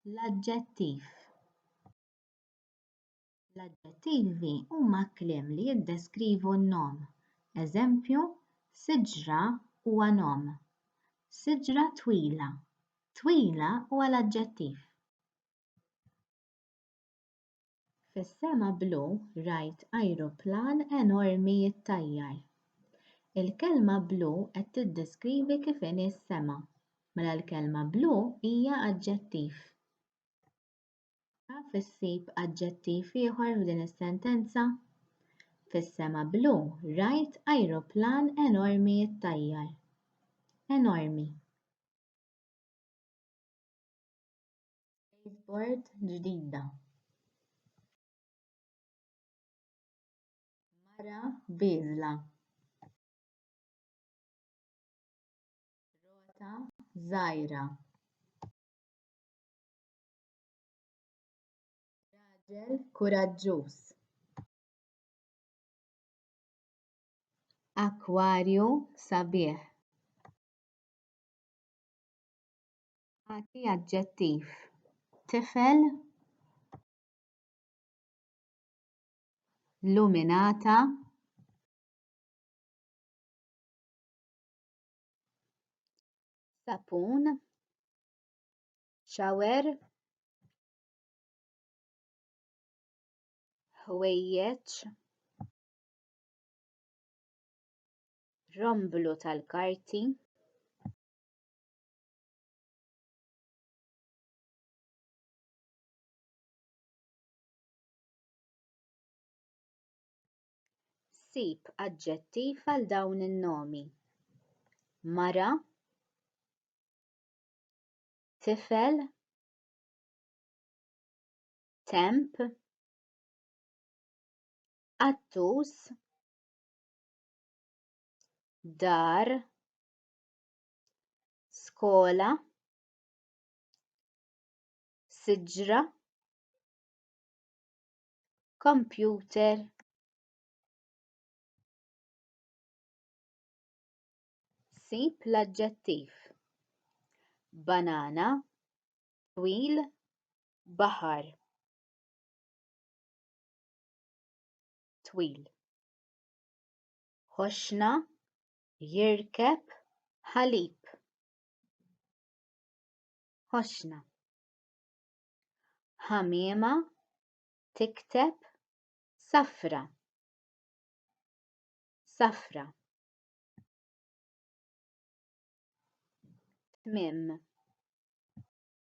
L-aġġettiv. L-aġġettivi huma kliem li jiddeskrivu n-nom. Eżempju, siġra huwa nom. Siġra twila. Twila huwa l-aġġettiv. Fis-sema blu rajt ajruplan enormi jittajjar. Il-kelma blu qed tiddeskrivi kif inhi s-sema, mela l-kelma blu hija aġġettiv. Taf issib aġġettiv ieħor f'din is-sentenza? Fis-sema blu rajt ajruplan enormi jittajjar. Enormi. Skateboard ġdida. Mara biżla. Rota żgħira. Raġel kuraġġuż. Akkwarju sabiħ. Agħti aġġettiv. Tifel. Luminata. Sapun. Shower. Ħwejjeġ. Romblu tal-karti. Sib aġġettiv għal dawn in-nomi. Mara. Tifel. Temp. Attus. Dar. Skola. Siġra. Computer. Sib l-aġġettiv. Banana. Twil. Baħar. Twil. Ħoxna. Jirkeb. Ħalib. Ħoxna. Ħamiema. Tikteb. Safra. Safra. Tmiem.